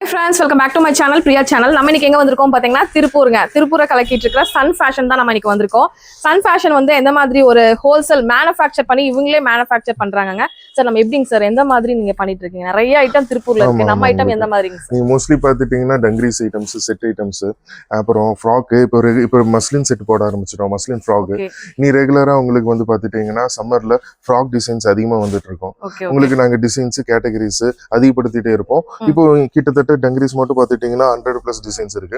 Friends, welcome back to my channel, Priya channel. நம்ம இன்னைக்கு எங்க வந்திருக்கோம் பாத்தீங்கன்னா திருப்பூரை கலக்கிட்டு இருக்கிற சன் ஃபேஷன் தான் நம்ம இன்னைக்கு வந்திருக்கோம். சன் ஃபேஷன் வந்து எந்த மாதிரி ஒரு ஹோல்சேல் மேனுஃபேக்சர் பண்ணி இவங்களே மேனுஃபேக்சர் பண்றாங்க. சார் நம்ம எப்படிங்க சார் எந்த மாதிரி நீங்க பண்ணிட்டு இருக்கீங்க? நிறைய ஐட்டம் திருப்பூர்ல இருக்கு. நம்ம ஐட்டம் எந்த மாதிரிங்க சார்? நீங்க மோஸ்ட்லி பாத்துட்டீங்கன்னா டங்கிரிஸ் ஐட்டம்ஸ், செட் ஐட்டம்ஸ், அப்புறம் ஃப்ராக், இப்போ மஸ்லின் செட் போட ஆரம்பிச்சிட்டோம். மஸ்லின் ஃப்ராக் நீ ரெகுலரா உங்களுக்கு வந்து பாத்துட்டீங்கன்னா சம்மர்ல ஃப்ராக் டிசைன்ஸ் அதிகமா வந்துட்டு இருக்கோம். உங்களுக்கு நாங்க டிசைன்ஸ் கேட்டகரிஸ் அதிகப்படுத்திட்டே இருப்போம். இப்போ கிட்டத்தட்ட டங்கிரிஸ் மட்டும் பாத்துட்டீங்கன்னா 100+ டிசைன்ஸ் இருக்கு.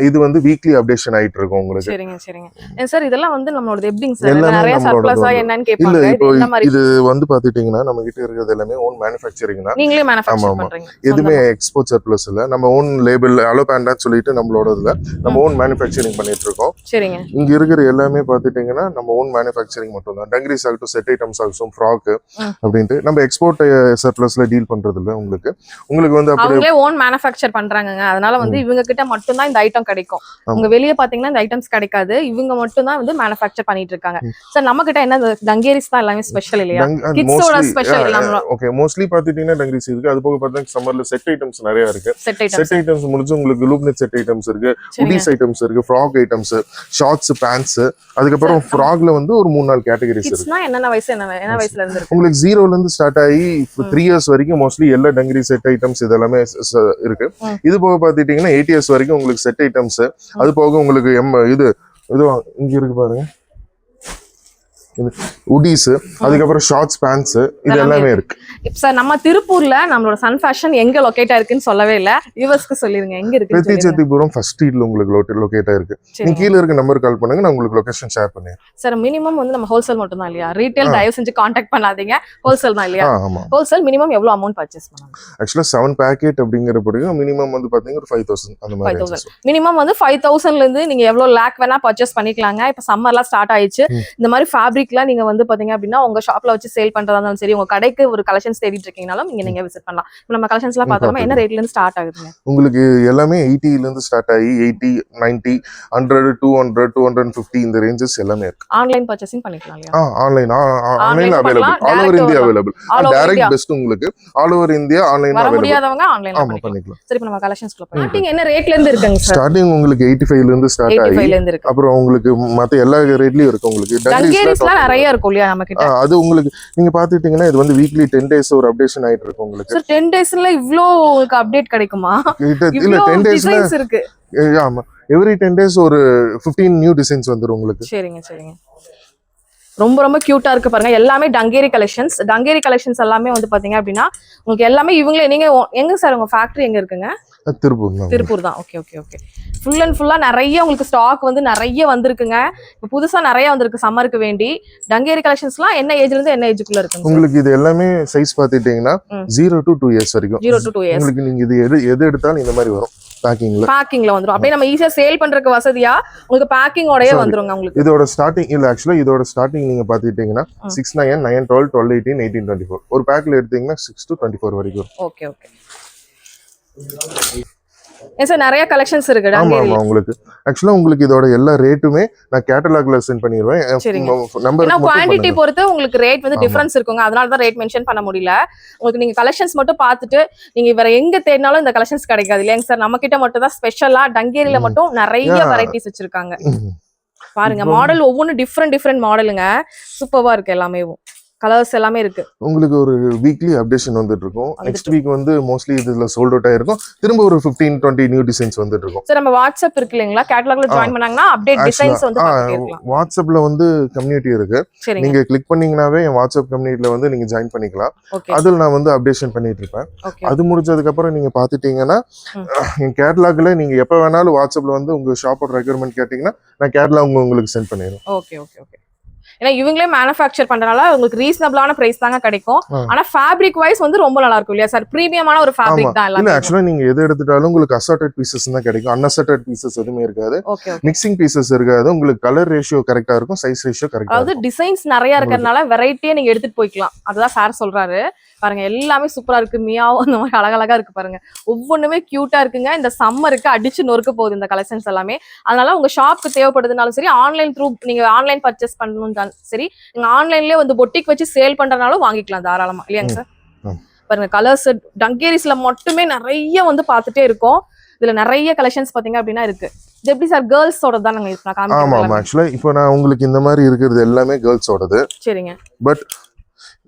இது வந்து வீக்லி அப்டேஷன் ஆயிட்டு இருக்கும் உங்களுக்கு. சரிங்க சரிங்க சார். இதெல்லாம் வந்து நம்மளோட எப்படிங்க சார்? நிறைய சர்ப்ளஸா என்னன்னு கேட்பாங்க. இது வந்து பாத்துட்டீங்கன்னா நம்ம கிட்ட இருக்கிறது எல்லாமே ஓன் மேனுஃபேக்சரிங் தான். நீங்களே மேனுஃபேக்சர் பண்றீங்க. எதுமே எக்ஸ்போர்ட் சர்ப்ளஸ் இல்ல. நம்ம ஓன் லேபிள் அலோபாண்டா சொல்லிட்டு நம்மளோடதுல நம்ம ஓன் மேனுஃபேக்சரிங் பண்ணிட்டு இருக்கோம். சரிங்க. இங்க இருக்கிற எல்லாமே பாத்துட்டீங்கன்னா நம்ம ஓன் மேனுஃபேக்சரிங் மட்டும் தான். டங்கிரிஸ் ஆகட்டும், செட் ஐட்டம்ஸ் ஆகட்டும், ஃப்ராக் அப்படின்ட்டு நம்ம எக்ஸ்போர்ட் சர்ப்ளஸ்ல டீல் பண்றது இல்ல. உங்களுக்கு வந்து அப்படியே ஓன் மேனுஃபேக்சர் பண்றாங்க. அதனால வந்து இவங்க கிட்ட மட்டும் தான் இந்த ஐட்டம் கிடைக்கும். உங்க வெளிய பாத்தீங்கன்னா இந்த ஐட்டம்ஸ் கிடைக்காது. இவங்க மட்டும் தான் வந்து மேனுஃபேக்சர் பண்ணிட்டு இருக்காங்க. சார் நம்ம கிட்ட என்ன டங்கேரிஸ் தான் எல்லாமே ஸ்பெஷல் இல்லையா? கிட்ஸோட ஸ்பெஷல் எல்லாமே. ஓகே, மோஸ்ட்லி பாத்துட்டீங்கன்னா டங்கிரிஸ் இருக்கு. அது போக பாத்தீங்கன்னா சம்மர்ல செட் ஐட்டம்ஸ் நிறைய இருக்கு. செட் ஐட்டம்ஸ் முடிஞ்சு உங்களுக்கு லூப்நெட் செட் ஐட்டம்ஸ் இருக்கு, உடிஸ் ஐட்டம்ஸ் இருக்கு, ஃப்ராக் ஐட்டம்ஸ், ஷார்ட்ஸ், பேண்ட்ஸ், அதுக்கப்புறம் ஃப்ராக்ல வந்து ஒரு 3-4 கேட்டகரிஸ் இருக்கு. கிட்ஸ்னா என்ன வயசுல இருந்து இருக்கு? உங்களுக்கு 0ல இருந்து ஸ்டார்ட் ஆகி 3 இயர்ஸ் வரைக்கும் மோஸ்ட்லி எல்லா டங்கிரி செட் ஐட்டம்ஸ் இதெல்லாமே இருக்கு. இது போக பாத்துட்டீங்கன்னா 8 இயர்ஸ் வரைக்கும் உங்களுக்கு செட் ஐட்டம்ஸ், அது போக உங்களுக்கு இது இங்க இருக்கு பாருங்க, உடிஸ், அதுக்கப்புறம் ஷார்ட்ஸ், பேண்ட்ஸ், இது எல்லாமே இருக்கு. சார் நம்ம திருப்பூர்ல நம்மளோட சன் ஃபேஷன் எங்க லொகேட் ஆயிருக்குன்னு சொல்லவே இல்ல. வியூவர்ஸ்க்கு சொல்லிருங்க எங்க இருக்கு. பிரதிச்சத்திபுரம் ஃபர்ஸ்ட் ஸ்ட்ரீட்ல உங்களுக்கு லொகேட் ஆயிருக்கு. நீங்க கீழ இருக்க நம்பர் கால் பண்ணுங்க, நான் உங்களுக்கு லொகேஷன் ஷேர் பண்ணேன். சார் மினிமம் வந்து நம்ம ஹோல்சேல் மட்டும் தான் இல்லையா? ரீட்டைல் தயவு செஞ்சு கான்டாக்ட் பண்ணாதீங்க. ஹோல்சேல் தான் இல்லையா? ஹோல்சேல் மினிமம் எவ்வளவு அமௌண்ட் பர்ச்சேஸ் பண்ணலாம்? ஆக்சுவலா 7 பேக்கெட் அப்படிங்கறப்ப மினிமம் வந்து பாத்தீங்கன்னா 5000 அந்த மாதிரி. 5000 மினிமம் வந்து 5000ல இருந்து நீங்க எவ்வளவு லேக் வேணா பர்ச்சேஸ் பண்ணிக்கலாங்க. இப்ப சம்மர்லாம் ஸ்டார்ட் ஆயிடுச்சு. இந்த மாதிரி ஃபேப்ரிக்லாம் நீங்க வந்து பாத்தீங்க அப்படின்னா உங்க ஷாப்ல வச்சு சேல் பண்றதா இருந்தாலும் சரி, உங்க கடைக்கு ஒரு கலெக்ஷன்ஸ் தேடிட்டு இருக்கீங்கனாலும் நீங்க விசிட் பண்ணலாம். இப்போ நம்ம கலெக்ஷன்ஸ் எல்லாம் பார்த்தோம்னா என்ன ரேட்ல இருந்து ஸ்டார்ட் ஆகுதுங்க? உங்களுக்கு எல்லாமே 80ல இருந்து ஸ்டார்ட் ஆகி 80, 90, 100, 200, 250 இந்த ரேஞ்சஸ் எல்லாமே இருக்கு. ஆன்லைன் பர்ச்சேசிங் பண்ணிக்கலாம் இல்லையா? ஆன்லைன்ல available. All over India available. Direct best உங்களுக்கு. ஆல் ஓவர் இந்தியா ஆன்லைன்ல அவேலபிள். வர முடியாதவங்க ஆன்லைன்ல பண்ணிக்கலாம். சரி, இப்போ நம்ம கலெக்ஷன்ஸ்க்குள்ள போலாம். ஸ்டார்டிங் என்ன ரேட்ல இருந்து இருக்குங்க சார்? ஸ்டார்டிங் உங்களுக்கு 85ல இருந்து ஸ்டார்ட் ஆகி 85ல இருந்து இருக்கு. அப்புறம் உங்களுக்கு மத்த எல்லா ரேட்லயும் இருக்கு. உங்களுக்கு டங்கேரிஸ்லாம் நிறைய இருக்கும் இல்லையா நம்ம கிட்ட? அது உங்களுக்கு நீங்க பாத்துட்டீங்கன்னா இது வந்து வீக்லி 10 days ஒரு அப்டேஷன் ஆயிட்டு இருக்கு உங்களுக்கு. சார் 10 daysல இவ்ளோ உங்களுக்கு அப்டேட் கிடைக்குமா? இல்ல 10 daysல இருக்கு. ஆமா, எவ்ரி 10 days ஒரு 15 நியூ டிசைன்ஸ் வந்துரும் உங்களுக்கு. சரிங்க. ரொம்ப ரொம்ப கியூட்டா இருக்கு பாருங்க. எல்லாமே டங்கேரி கலெக்ஷன்ஸ் எல்லாமே வந்து பாத்தீங்க அப்படின்னா உங்களுக்கு எல்லாமே இவங்களே. நீங்க எங்க சார் உங்க ஃபேக்டரி எங்க இருக்குங்க? திருப்பூர் தான். ஓகே. ஃபுல் அண்ட் ஃபுல்லா நிறைய உங்களுக்கு ஸ்டாக் வந்து நிறைய வந்திருக்குங்க. இப்போ புதுசா நிறைய வந்திருக்கு சம்மருக்கு வேண்டி. டங்கேரி கலெக்ஷன்ஸ்லாம் என்ன ஏஜ்ல இருந்து என்ன ஏஜுக்குள்ள இருக்கு உங்களுக்கு? இது எல்லாமே சைஸ் பாத்துட்டீங்கன்னா 0 to 2 years வரைக்கும். 0 to 2 years உங்களுக்கு நீங்க இது எது எடுத்தாலும் இந்த மாதிரி வரும். பேக்கிங்ல வந்துரும். அப்படியே நம்ம ஈஸியா சேல் பண்றதுக்கு வசதியா உங்களுக்கு பேக்கிங்கோடயே வந்துருங்க. உங்களுக்கு இதோட ஸ்டார்டிங் இல்ல, ஆக்சுவலா இதோட ஸ்டார்டிங் நீங்க பாத்துட்டீங்கன்னா 6, 9, 9, 12, 12, 18, 18, 24 ஒரு பேக்ல எடுத்தீங்கன்னா 6 to 24 வரைக்கும். ஓகே. சார் நிறைய கலெக்ஷன்ஸ் இருக்கு டங்கேரில. உங்களுக்கு ஆக்சுவலா உங்களுக்கு இதோட எல்லா ரேட்டுமே நான் கேட்டலாக்ல சென்ட் பண்ணிடுவேன். நம்பர் குவாண்டிட்டி பொறுத்து உங்களுக்கு ரேட் வந்து டிஃபரன்ஸ் இருக்குங்க. அதனால தான் ரேட் மென்ஷன் பண்ண முடியல. உங்களுக்கு நீங்க கலெக்ஷன்ஸ் மட்டும் பார்த்துட்டு நீங்க வேற எங்க தேடினாலும் இந்த கலெக்ஷன்ஸ் கிடைக்காது இல்லையா சார்? நம்ம கிட்ட மட்டும் தான் ஸ்பெஷலா டங்கேரில மட்டும் நிறைய வெரைட்டிஸ் வச்சிருக்காங்க. பாருங்க, மாடல் ஒவ்வொன்றும் டிஃப்ரெண்ட் மாடலுங்க. சூப்பர்வா இருக்கு. எல்லாமே கலர்ஸ் எல்லாமே இருக்கு. உங்களுக்கு ஒரு வீக்லி அப்டேஷன் வந்துட்டு இருக்கும். நெக்ஸ்ட் வீக் வந்து மோஸ்ட்லி இதுல சோல்ட் அவுட் ஆயிருக்கும். திரும்ப ஒரு 15, 20 நியூ டிசைன்ஸ் வந்துட்டு இருக்கும். சார் நம்ம வாட்ஸ்அப் இருக்கு இல்லீங்களா? கேட்டலாக்ல ஜாயின் பண்ணாங்கன்னா அப்டேட் டிசைன்ஸ் வந்து பார்த்துக்கலாம். வாட்ஸ்அப்ல வந்து கம்யூனிட்டி இருக்கு. நீங்க கிளிக் பண்ணீங்கனாவே என் வாட்ஸ்அப் கம்யூனிட்டில வந்து நீங்க ஜாயின் பண்ணிக்கலாம். அதுல நான் வந்து அப்டேஷன் பண்ணிட்டு இருப்பேன். அது முடிஞ்சதுக்கு அப்புறம் நீங்க பாத்துட்டீங்கன்னா என் கேட்டலாக்ல நீங்க எப்ப வேணாலும் வாட்ஸ்அப்ல வந்து உங்க ஷாப்போட ரெக்யர்மெண்ட் கேட்டீங்கன்னா நான் கேட்டலாக் உங்களுக்கு சென்ட் பண்ணிடுறேன். ஓகே. ஏன்னா இவங்களே மேனுஃபேக்சர் பண்றதுனால உங்களுக்கு ரீசனபிளான பிரைஸ் தாங்க கிடைக்கும். ஆனா ஃபேப்ரிக் வைஸ் வந்து ரொம்ப நல்லா இருக்கும் இல்லையா சார்? பிரீமியமான ஒரு ஃபேப்ரிக் தான் எல்லாமே. இல்ல, ஆக்சுவலா நீங்க எது எடுத்துட்டாலும் உங்களுக்கு அசார்ட்டட் பீசஸ் தான் கிடைக்கும். அன்அசார்ட்டட் பீசஸ் எதுவுமே இருக்காது. மிக்சிங் பீசஸ் இருக்காது. உங்களுக்கு கலர் ரேஷியோ கரெக்டா இருக்கும், சைஸ் ரேஷியோ கரெக்டா இருக்கும். அதாவது டிசைன்ஸ் நிறைய இருக்கறனால வெரைட்டியா நீங்க எடுத்துட்டு போய்க்கலாம். அதுதான் சார் சொல்றாரு. பாருங்க, எல்லாமே சூப்பரா இருக்கு. மியாவோ அந்த மாதிரி அழகழகா இருக்கு பாருங்க. ஒவ்வொன்றுமே கியூட்டா இருக்குங்க. இந்த சம்மருக்கு அடிச்சு நொறுக்க போகுது இந்த கலெக்ஷன்ஸ் எல்லாமே. அதனால உங்க ஷாப்க்கு தேவைப்படுதுனாலும் சரி, ஆன்லைன் த்ரூ நீங்க ஆன்லைன் பர்ச்சேஸ் பண்ணணும் சரி, நீங்க ஆன்லைன்லயே வந்து பொட்டிக் வச்சு சேல் பண்றதுனாலும் வாங்கிக்கலாம் தாராளமா இல்லையாங்க சார்? பாருங்க கலர்ஸ் டங்கேரிஸ்ல மட்டுமே நிறைய வந்து பார்த்துட்டே இருக்கோம். இதுல நிறைய கலெக்ஷன்ஸ் பாத்தீங்க அப்படின்னா இருக்கு. இது எப்படி சார் கேர்ள்ஸோட தான் நாங்க காமிக்கிறோம்? ஆமா ஆமா ஆக்சுவலா இப்போ நான் உங்களுக்கு இந்த மாதிரி இருக்கிறது எல்லாமே கேர்ள்ஸோடது. சரிங்க. பட்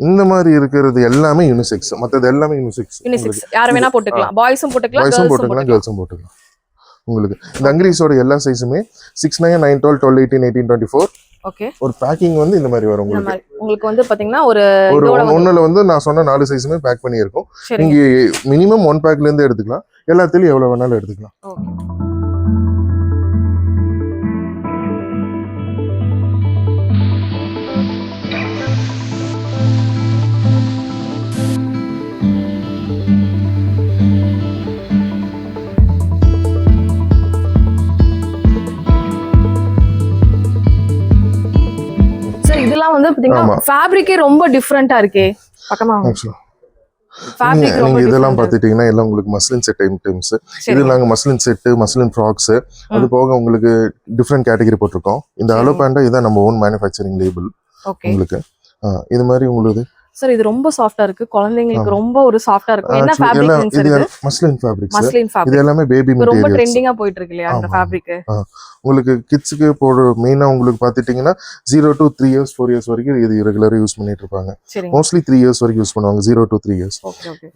இந்த மாதிரி இருக்கிறது எல்லாமே யூனிசெக்ஸ். மற்றது எல்லாமே யூனிசெக்ஸ். யார் வேணா போட்டுக்கலாம். பாய்ஸும் போட்டுக்கலாம், கேர்ள்ஸும் போட்டுக்கலாம். உங்களுக்கு இந்த அங்கிரீஸோட எல்லா சைஸுமே 6, 9, 9, 12, 12, 18, 18, 24. ஓகே. ஒரு பேக்கிங் வந்து இந்த மாதிரி வரும் உங்களுக்கு. உங்களுக்கு வந்து பாத்தீங்கன்னா ஒரு ஒண்ணுல வந்து நான் சொன்ன 4 சைஸுமே பேக் பண்ணி இருக்கும். நீங்க மினிமம் 1 பேக்ல இருந்து எடுத்துக்கலாம். எல்லாத்துலயும் எவ்வளவு வேணாலும் எடுத்துக்கலாம். ஓகே. இதெல்லாம் வந்து பாத்தீங்கன்னா ஃபேப்ரிக்கே ரொம்ப டிஃபரெண்டா இருக்கே. பக்கமா ஃபேப்ரிக் நீங்க இதெல்லாம் பாத்துட்டீங்கன்னா எல்லாம் உங்களுக்கு மஸ்லின் செட் ஐட்டம்ஸ். இது நாங்க மஸ்லின் செட், மஸ்லின் ஃப்ராக்ஸ், அது போக உங்களுக்கு டிஃபரெண்ட் கேட்டகரி போட்டிருக்கோம். இந்த அலோ பேண்டா இதான் நம்ம ஓன் மேனுஃபேக்சரிங் லேபிள் உங்களுக்கு. இது மாதிரி உங்களுக்கு சார் இது ரொம்ப சாஃப்ட்டா இருக்கு. குழந்தைங்களுக்கு ரொம்ப ஒரு சாஃப்ட்டா இருக்கு. என்ன ஃபேப்ரிக் இது? Muslin fabrics. Muslin fabric. இது எல்லாமே பேபி மெட்டீரியல்ஸ். ரொம்ப ட்ரெண்டிங்கா போயிட்டு இருக்கு இல்லையா அந்த ஃபேப்ரிக். உங்களுக்கு கிட்ஸ்க்கு போற மெயினா உங்களுக்கு பாத்துட்டீங்கன்னா 0 to 3 years 4 years வரைக்கும் இது ரெகுலரா யூஸ் பண்ணிட்டு இருப்பாங்க. மோஸ்ட்லி 3 years வரைக்கும் யூஸ் பண்ணுவாங்க. 0 to 3 years. Okay okay.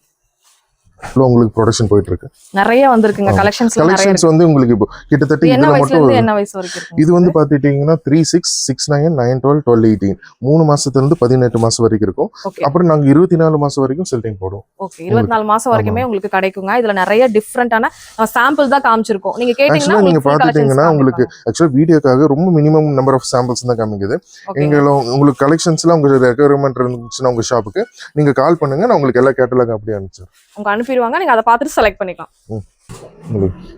உங்களுக்கு ப்ரொடக்ஷன் போயிட்டு இருக்கு. நிறைய வந்திருக்குங்க கலெக்ஷன்ஸ் வந்து உங்களுக்கு இப்போ கிட்டத்தட்ட இதுல மட்டும் என்ன வயசு வரைக்கும் இருக்கு? இது வந்து பாத்துட்டீங்கன்னா 3, 6, 6, 9, 9, 12, 12, 18 3 மாசத்துல இருந்து 18 மாசம் வரைக்கும் இருக்கும். அப்புறம் நாங்க 24 மாசம் வரைக்கும் செல் டைம் போடுவோம். ஓகே. 24 மாசம் வரைக்குமே உங்களுக்கு கிடைக்குங்க. இதுல நிறைய டிஃபரெண்டான சாம்பிள் தான் காமிச்சிருக்கோம். நீங்க கேட்டீங்கன்னா நீங்க பாத்துட்டீங்கன்னா உங்களுக்கு ஆக்சுவலா வீடியோக்காக ரொம்ப மினிமம் நம்பர் ஆஃப் சாம்பிள்ஸ் தான் காமிக்குது. உங்களுக்கு கலெக்ஷன்ஸ்ல உங்க ரெக்வயர்மெண்ட் இருந்துச்சுன்னா உங்க ஷாப்புக்கு நீங்க கால் பண்ணுங்க. நான் உங்களுக்கு எல்லா கேட்டலாக் அப்படியே அனுப்பிச்சிடுறேன். உங்க அனுப்பிடுவாங்க. நீங்க அதை பார்த்துட்டு செலக்ட் பண்ணிக்கலாம்.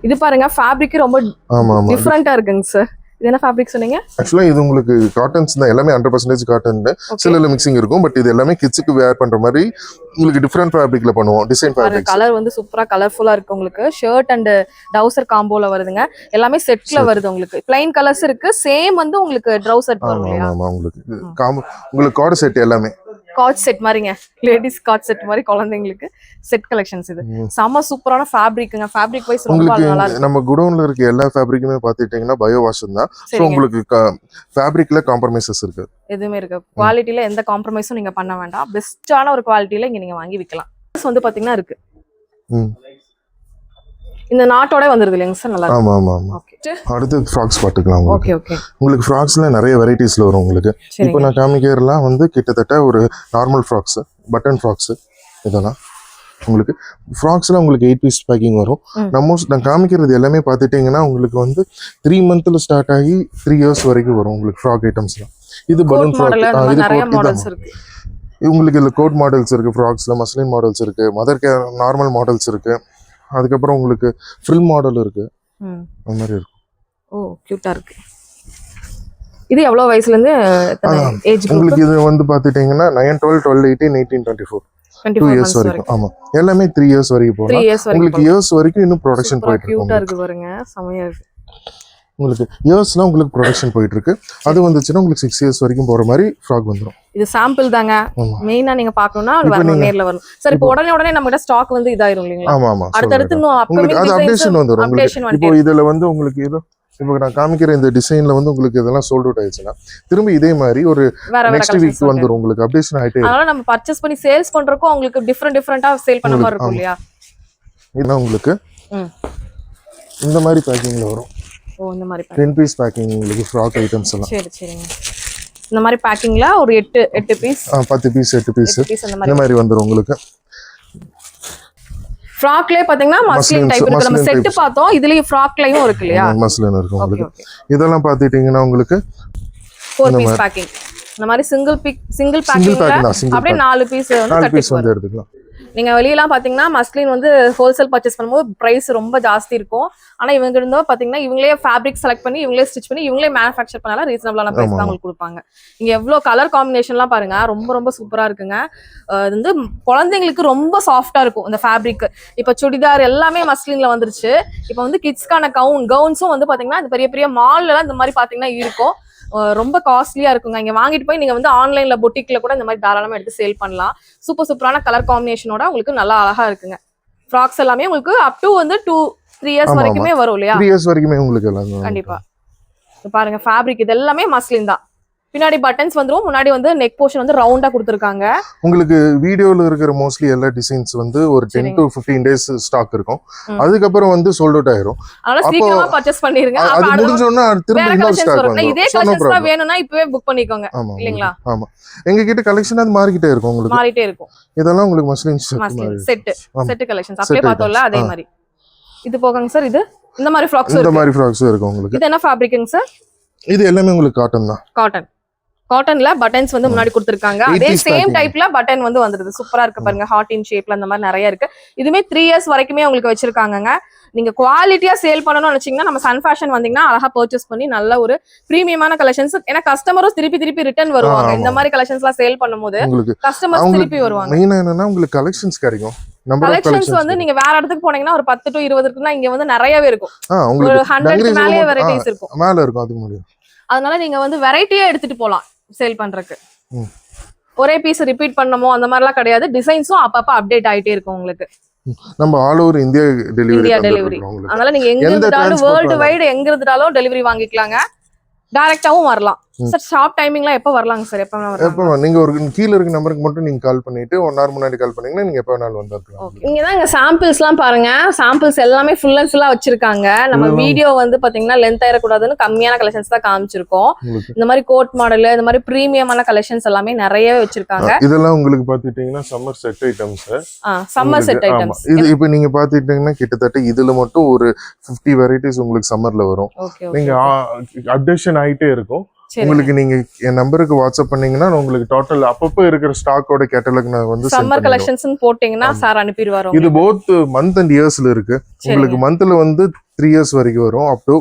இது பாருங்க ஃபேப்ரிக் ரொம்ப டிஃபரெண்டா இருக்குங்க சார். இது என்ன ஃபேப்ரிக் சொன்னீங்க? ஆக்சுவலா இது உங்களுக்கு காட்டன்ஸ் தான். எல்லாமே 100% காட்டன். சிலல மிக்சிங் இருக்கும். பட் இது எல்லாமே கிட்ஸ்க்கு வேர் பண்ற மாதிரி உங்களுக்கு டிஃபரெண்ட் ஃபேப்ரிக்ல பண்ணுவோம். Design fabric. கலர் வந்து சூப்பரா கலர்ஃபுல்லா இருக்கு. உங்களுக்கு ஷர்ட் அண்ட் டவுசர் காம்போல வருதுங்க. எல்லாமே செட்ல வருது. உங்களுக்கு ப்ளைன் கலர்ஸ் இருக்கு. சேம் வந்து உங்களுக்கு ட்ரவுசர் வரும் இல்லையா? ஆமா உங்களுக்கு கார்ட் செட் எல்லாமே காட் செட் மாதிரிங்க. லேடிஸ் காட் செட் மாதிரி குழந்தைங்களுக்கு செட் கலெக்ஷன்ஸ். இது செம சூப்பரான ஃபேப்ரிக்ங்க. ஃபேப்ரிக் வைஸ் ரொம்ப நல்லா இருக்கு. நம்ம குடோன்ல இருக்க எல்லா ஃபேப்ரிக்குமே பாத்துட்டீங்கன்னா பயோ வாஷ் தான். சோ உங்களுக்கு ஃபேப்ரிக்ல காம்ப்ரமைசஸ் இருக்கு. எதுவுமே இருக்கு. குவாலிட்டில எந்த காம்ப்ரமைஸும் நீங்க பண்ண வேண்டாம். பெஸ்டான ஒரு குவாலிட்டில இங்க நீங்க வாங்கி விக்கலாம். வந்து பாத்தீங்கன்னா இருக்கு. இந்த நாட்டோட வந்துருது இல்லைங்க சார்? நல்லா இருக்கு. ஆமா ஆமா ஆமா. அடுத்து ஃப்ராக்ஸ் பாத்துக்கலாம். Okay okay. உங்களுக்கு ஃப்ராக்ஸ்ல நிறைய வெரைட்டிஸ்ல வரும் உங்களுக்கு. இப்போ நான் காமிக்கிறலாம் வந்து கிட்டத்தட்ட ஒரு நார்மல் ஃப்ராக்ஸ், பட்டன் ஃப்ராக்ஸ், இதெல்லாம் உங்களுக்கு ஃப்ராக்ஸ்ல உங்களுக்கு 8 பீஸ் பேக்கிங் வரும். நான் காமிக்கிறது எல்லாமே பாத்துட்டீங்கன்னா உங்களுக்கு வந்து 3 monthல ஸ்டார்ட் ஆகி 3 years வரைக்கும் வரும் உங்களுக்கு ஃப்ராக் ஐட்டம்ஸ்லாம். இது பலூன் ஃப்ராக். உங்களுக்கு இதுல கோட் மாடல்ஸ் இருக்கு. ஃப்ராக்ஸ்ல மஸ்லின் மாடல்ஸ் இருக்கு. மதர் கேர் நார்மல் மாடல்ஸ் இருக்கு. அதுக்கப்புறம் உங்களுக்கு ஃப்ரில் மாடல் இருக்கு. அந்த மாதிரி இருக்கும். ஓ கியூட்டா இருக்கு. இது எவ்வளவு வயசுல இருந்து ஏஜ் குரூப்? உங்களுக்கு இது வந்து பாத்துட்டீங்கன்னா 9, 12, 12, 18, 18, 24 2 years வரைக்கும். ஆமா எல்லாமே 3 years வரைக்கும் போலாம். உங்களுக்கு இயர்ஸ் வரைக்கும் இன்னும் ப்ரொடக்ஷன் போயிட்டு இருக்கு. கியூட்டா இருக்கு பாருங்க. செமையா இருக்கு. உங்களுக்கு இயர்ஸ்லாம் உங்களுக்கு ப்ரொடக்ஷன் போயிட்டு இருக்கு. அது வந்துச்சுன்னா உங்களுக்கு 6 years வரைக்கும் போற மாதிரி ஃப்ராக் வந்துரும். இது சாம்பிள் தாங்க. மெயினா நீங்க பார்க்கணும்னா நேர்ல வரணும். சரி இப்போ உடனே நம்ம கிட்ட ஸ்டாக் வந்து இதாயிரும் இல்லீங்களா? ஆமா ஆமா. அடுத்து உங்களுக்கு அது அப்டேஷன் வந்துரும் உங்களுக்கு. இப்போ இதுல வந்து உங்களுக்கு ஏதோ இப்போ நான் காமிக்கிற இந்த டிசைன்ல வந்து உங்களுக்கு இதெல்லாம் சோல்ட் அவுட் ஆயிடுச்சுன்னா திரும்ப இதே மாதிரி ஒரு நெக்ஸ்ட் வீக் வந்துரும். உங்களுக்கு அப்டேஷன் ஆயிட்டே. அதனால நம்ம பர்ச்சேஸ் பண்ணி சேல்ஸ் பண்றதுக்கு உங்களுக்கு டிஃபரெண்டா சேல் பண்ண மாதிரி இருக்கும் இல்லையா? இதெல்லாம் உங்களுக்கு இந்த மாதிரி பேக்கிங்ல வரும். ஓ இந்த மாதிரி 10 பீஸ் பேக்கிங் உங்களுக்கு ஃப்ராக் ஐட்டம்ஸ் எல்லாம். சரி சரிங்க. இந்த மாதிரி பேக்கிங்ல ஒரு 8 பீஸ் 10 பீஸ் 8 பீஸ் இந்த மாதிரி வந்துரும் உங்களுக்கு. ஃப்ராக்லயே பாத்தீங்கன்னா மஸ்லின் டைப் இருக்கு. நம்ம செட் பார்த்தோம். இதுலயே ஃப்ராக்லயும் இருக்கு இல்லையா? மஸ்லின் இருக்கு உங்களுக்கு. இதெல்லாம் பாத்துட்டீங்கன்னா உங்களுக்கு 4 பீஸ் பேக்கிங். இந்த மாதிரி சிங்கிள் பேக்கிங்ல அப்படியே 4 பீஸ் வந்து எடுத்துக்கலாம். நீங்க வெளியெல்லாம் பாத்தீங்கன்னா மஸ்லின் வந்து ஹோல்சேல் பர்ச்சேஸ் பண்ணும்போது பிரைஸ் ரொம்ப ஜாஸ்தி இருக்கும். ஆனா இவங்க இருந்தோ பாத்தீங்கன்னா இவங்களே ஃபேப்ரிக் செலக்ட் பண்ணி இவங்களே ஸ்டிச் பண்ணி இவங்களே மேனுஃபேக்சர் பண்ணால ரீசனபிளான பிரைஸ் தான் உங்களுக்கு கொடுப்பாங்க. இங்க எவ்வளவு கலர் காம்பினேஷன்லாம் பாருங்க. ரொம்ப ரொம்ப சூப்பரா இருக்குங்க. இது வந்து குழந்தைங்களுக்கு ரொம்ப சாஃப்டா இருக்கும் இந்த ஃபேப்ரிக். இப்ப சுடிதார் எல்லாமே மஸ்லின்ல வந்துருச்சு. இப்ப வந்து கிட்ஸ்க்கான கவுன்ஸும் வந்து பாத்தீங்கன்னா இந்த பெரிய பெரிய மால்ல எல்லாம் இந்த மாதிரி பாத்தீங்கன்னா இருக்கும். ரொம்ப காஸ்ட்லியா இருக்குங்க. இங்க வாங்கிட்டு போய் நீங்க வந்து ஆன்லைன்ல பொட்டிக்ல கூட இந்த மாதிரி தாராளமா எடுத்து சேல் பண்ணலாம். சூப்பரான கலர் காம்பினேஷனோட உங்களுக்கு நல்லா அழகா இருக்குங்க. ஃப்ராக்ஸ் எல்லாமே உங்களுக்கு அப் டு வந்து 2-3 இயர்ஸ் வரைக்குமே வரும் இல்லையா? 3 இயர்ஸ் வரைக்குமே உங்களுக்கு எல்லாம் கண்டிப்பா. பாருங்க ஃபேப்ரிக் இது எல்லாமே மஸ்லின் தான். பின்னாடி பட்டன்ஸ் வந்துரும், முன்னாடி வந்து நெக் போர்ஷன் வந்து ரவுண்டா கொடுத்திருக்காங்க. உங்களுக்கு வீடியோல இருக்கிற மோஸ்ட்லி எல்லா டிசைன்ஸ் வந்து ஒரு 10 to 15 டேஸ் ஸ்டாக் இருக்கும். அதுக்கப்புறம் வந்து சோல்ட் அவுட் ஆயிரும். அதனால சீக்கிரமா பர்ச்சேஸ் பண்ணிருங்க. அது முடிஞ்சோம்னா திரும்ப இன்னொரு ஸ்டாக் வரும். இதே கலெக்ஷன்ஸ் தான் வேணும்னா இப்பவே புக் பண்ணிக்கோங்க இல்லீங்களா? ஆமா, எங்க கிட்ட கலெக்ஷன் அது மாறிக்கிட்டே இருக்கும். உங்களுக்கு மாறிட்டே இருக்கும். இதெல்லாம் உங்களுக்கு மஸ்லின் செட் கலெக்ஷன்ஸ் அப்படியே பார்த்தோம்ல அதே மாதிரி. இது போகங்க சார். இது இந்த மாதிரி ஃப்ராக்ஸ் இருக்கு. இந்த மாதிரி ஃப்ராக்ஸ் இருக்கு உங்களுக்கு. இது என்ன ஃபேப்ரிக்ங்க சார்? இது எல்லாமே உங்களுக்கு காட்டன் தான். காட்டன்ல பட்டன்ஸ் வந்து முன்னாடி கொடுத்திருக்காங்க. அதே சேம் டைப்ல பட்டன் வந்து வந்துருது. சூப்பரா இருக்கு பாருங்க. ஹார்ட் இன் ஷேப்ல அந்த மாதிரி நிறைய இருக்கு. இதுமே 3 இயர்ஸ் வரைக்குமே உங்களுக்கு வச்சிருக்காங்க. நீங்க குவாலிட்டியா சேல் பண்ணணும்னு நினைச்சீங்கன்னா நம்ம சன் ஃபேஷன் வந்தீங்கன்னா அழகா பர்ச்சேஸ் பண்ணி நல்ல ஒரு பிரீமியமான கலெக்ஷன்ஸ். ஏன்னா கஸ்டமரும் திருப்பி ரிட்டர்ன் வருவாங்க. இந்த மாதிரி கலெக்ஷன்ஸ் எல்லாம் சேல் பண்ணும்போது கஸ்டமர்ஸ் திருப்பி வருவாங்க. மெயினா என்னன்னா உங்களுக்கு கலெக்ஷன்ஸ் கிடைக்கும். கலெக்ஷன்ஸ் வந்து நீங்க வேற இடத்துக்கு போனீங்கன்னா ஒரு 10 to 20 இருக்குன்னா இங்க வந்து நிறையவே இருக்கும். ஒரு 100 மேலே வெரைட்டிஸ் இருக்கும். மேல இருக்கும் அதுக்கு முடியும். அதனால நீங்க வந்து வெரைட்டியா எடுத்துட்டு போலாம் சேல் பண்றதுக்கு. ஒரே பீஸ் ரிப்பீட் பண்ணமோ அந்த மாதிரிலாம் கிடையாது. டிசைன்ஸும் அப்பப்ப அப்டேட் ஆயிட்டே இருக்கும் உங்களுக்கு. நம்ம ஆல் ஓவர் இந்தியா டெலிவரி. அதனால நீங்க எங்க இருந்தாலும் வேர்ல்டு வைடு எங்க இருந்தாலும் டெலிவரி வாங்கிக்கலாங்க. டைரக்டாவும் வரலாம். சார் ஷாப் டைமிங்லாம் எப்போ வரலாங்க சார்? எப்போ நீங்க ஒரு கீழ இருக்க நம்பருக்கு மட்டும் நீங்க கால் பண்ணிட்டு 1 hour முன்னாடி கால் பண்ணீங்கன்னா நீங்க எப்போ வேணாலும் வந்துக்கலாம். ஓகே. இங்க தான் இங்க சாம்பிள்ஸ்லாம் பாருங்க. சாம்பிள்ஸ் எல்லாமே ஃபுல் அண்ட் ஃபுல்லா வச்சிருக்காங்க. நம்ம வீடியோ வந்து பாத்தீங்கன்னா லென்த் ஆயிர கூடாதுன்னு கம்மியான கலெக்ஷன்ஸ் தான் காமிச்சிருக்கோம். இந்த மாதிரி கோட் மாடல், இந்த மாதிரி பிரீமியமான கலெக்ஷன்ஸ் எல்லாமே நிறையவே வச்சிருக்காங்க. இதெல்லாம் உங்களுக்கு பாத்துட்டீங்கன்னா summer set items. Summer set items. இது இப்போ நீங்க பாத்துட்டீங்கன்னா கிட்டத்தட்ட இதுல மட்டும் ஒரு 50 வெரைட்டிஸ் உங்களுக்கு சம்மர்ல வரும். நீங்க அப்டேஷன் ஆயிட்டே இருக்கும். உங்களுக்கு நீங்க என் நம்பருக்கு வாட்ஸ்அப் பண்ணீங்கன்னா உங்களுக்கு டோட்டல் அப்பப்போ இருக்கிற ஸ்டாக்கோட கேட்டலாக் நான் வந்து சம்மர் கலெக்ஷன்ஸ் போட்டீங்கன்னா சார் அனுப்பிடுவாரு. இது போத் மந்த் அண்ட் இயர்ஸ்ல இருக்கு. உங்களுக்கு மந்த்ல வந்து 3 இயர்ஸ் வரைக்கும் வரும். Up to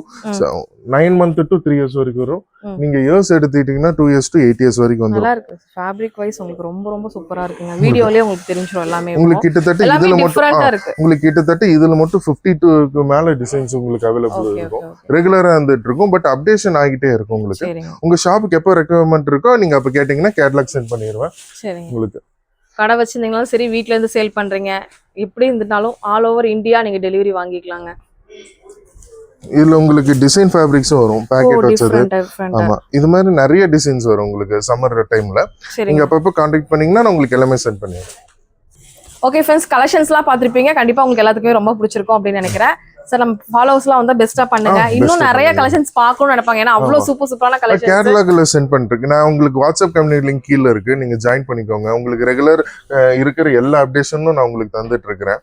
9 months to 3 years வரைக்கும் வரும். நீங்க இயர்ஸ் எடுத்துக்கிட்டீங்கன்னா 2 years to 8 years வரைக்கும் வந்துரும். நல்லா இருக்கு. ஃபேப்ரிக் வைஸ் உங்களுக்கு ரொம்ப சூப்பரா இருக்குங்க. வீடியோலயே உங்களுக்கு தெரிஞ்சிரும் எல்லாமே. உங்களுக்கு கிட்டத்தட்ட இதுல மட்டும் 52 க்கு மேல டிசைன்ஸ் உங்களுக்கு அவேலபிள் இருக்கும். ரெகுலரா வந்துட்டு இருக்கும். பட் அப்டேஷன் ஆகிட்டே இருக்கும் உங்களுக்கு. உங்க ஷாப்புக்கு எப்போ ரெக்வயர்மெண்ட் இருக்கோ நீங்க அப்ப கேட்டீங்கன்னா கேட்டலாக் சென்ட் பண்ணிடுவேன். உங்களுக்கு கடை வச்சிருந்தீங்கனாலும் சரி, வீட்ல இருந்து சேல் பண்றீங்க, எப்படி இருந்தாலும் ஆல் ஓவர் இந்தியா நீங்க டெலிவரி வாங்கிக்கலாங்க. இதுல உங்களுக்கு டிசைன் ஃபேப்ரிக்ஸும் வரும். பேக்கெட் வச்சது. ஆமா, இது மாதிரி நிறைய டிசைன்ஸ் வரும் உங்களுக்கு சம்மர் டைம்ல. நீங்க அப்பப்போ கான்டாக்ட் பண்ணீங்கன்னா நான் உங்களுக்கு எல்லாமே சென்ட் பண்ணிடுறேன். ஓகே ஃப்ரெண்ட்ஸ், கலெக்ஷன்ஸ்லாம் பார்த்துருப்பீங்க. கண்டிப்பா உங்களுக்கு எல்லாத்துக்குமே ரொம்ப பிடிச்சிருக்கும் அப்படின்னு நினைக்கிறேன். சார் நம்ம ஃபாலோவர்ஸ்லாம் வந்து பெஸ்டா பண்ணுங்க. இன்னும் நிறைய கலெக்ஷன்ஸ் பார்க்கணும்னு நினைப்பாங்க. ஏன்னா அவ்வளவு சூப்பரான கலெக்ஷன்ஸ் கேட்டலாக்ல சென்ட் பண்றேன். நான் உங்களுக்கு வாட்ஸ்அப் கம்யூனிட்டி லிங்க் கீழ இருக்கு. நீங்க ஜாயின் பண்ணிக்கோங்க. உங்களுக்கு ரெகுலர் இருக்கிற எல்லா அப்டேஷனும் நான் உங்களுக்கு தந்துட்டு இருக்கிறேன்.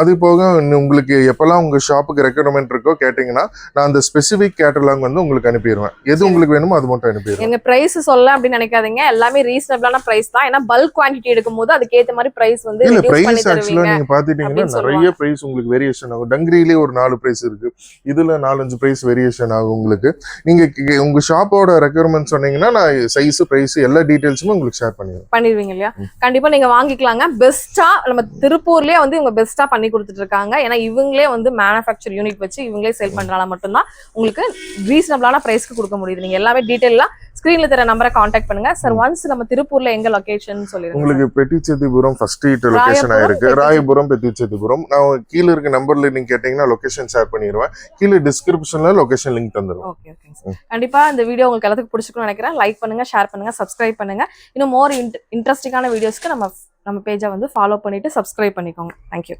அது போக உங்களுக்கு எப்பெல்லாம் உங்க ஷாப்புக்கு ரெக்வயர்மெண்ட் இருக்கோ கேட்டீங்கன்னா நான் அந்த ஸ்பெசிபிக் கேட்டலாக் வந்து உங்களுக்கு அனுப்பிடுவேன். எது உங்களுக்கு வேணுமோ அது மட்டும் அனுப்பிடுவேன். எங்க பிரைஸ் சொல்ல அப்படின்னு நினைக்காதீங்க. எல்லாமே ரீசனபிளான பிரைஸ் தான். ஏன்னா பல்க் குவான்டிட்டி எடுக்கும்போது அதுக்கு ஏத்த மாதிரி பிரைஸ் வந்து இல்ல பிரைஸ் ஆக்சுவலா நீங்க பாத்துட்டீங்கன்னா நிறைய பிரைஸ் உங்களுக்கு வேரியேஷன் ஆகும். டங்கிரியிலே ஒரு 4 பிரைஸ் இருக்கு. இதுல 4-5 பிரைஸ் வேரியேஷன் ஆகும் உங்களுக்கு. நீங்க உங்க ஷாப்போட ரெக்வயர்மெண்ட் சொன்னீங்கன்னா நான் சைஸ் பிரைஸ் எல்லா டீடைல்ஸுமே உங்களுக்கு ஷேர் பண்ணிடுவீங்க இல்லையா? கண்டிப்பா நீங்க வாங்கிக்கலாங்க. பெஸ்டா நம்ம திருப்பூர்லயே வந்து இவங்க பெஸ்டா பண்ணி கொடுத்துட்டு இருக்காங்க. ஏன்னா இவங்களே வந்து மேனுஃபேக்சர் யூனிட் வச்சு இவங்களே சேல் பண்றாங்க. மட்டும்தான் உங்களுக்கு ரீசனபிளான பிரைஸ்க்கு கொடுக்க முடியுது. நீங்க எல்லாமே டீடைலா ஸ்கிரீன்ல தர நம்பரை கான்டாக்ட் பண்ணுங்க. சார் ஒன்ஸ் நம்ம திருப்பூர்ல எங்க லொகேஷன் சொல்லிருங்க. உங்களுக்கு பெட்டிச்செட்டிபுரம் ஃபர்ஸ்ட் ஸ்ட்ரீட் லொகேஷன் ஆயிருக்கு. ராயபுரம் பெட்டிச்செட்டிபுரம். நான் கீழ இருக்க நம்பர்ல நீங்க கேட்டீங்கன்னா லொகேஷன் ஷேர் பண்ணிடுவேன். கீழ டிஸ்கிரிப்ஷன்ல லொகேஷன் லிங்க் தந்துருவேன். ஓகே. கண்டிப்பா இந்த வீடியோ உங்களுக்கு எல்லாத்துக்கும் பிடிச்சிருக்கும்னு நினைக்கிறேன். லைக் பண்ணுங்க, ஷேர் பண்ணுங்க, சப்ஸ்கிரைப் பண்ணுங்க. இன்னும் மோர் இன்ட்ரெஸ்டிங்கான வீடியோஸ்க்கு நம்ம பேஜை வந்து ஃபாலோ பண்ணிட்டு சப்ஸ்கிரைப் பண்ணிக்கோங்க. தேங்க்யூ.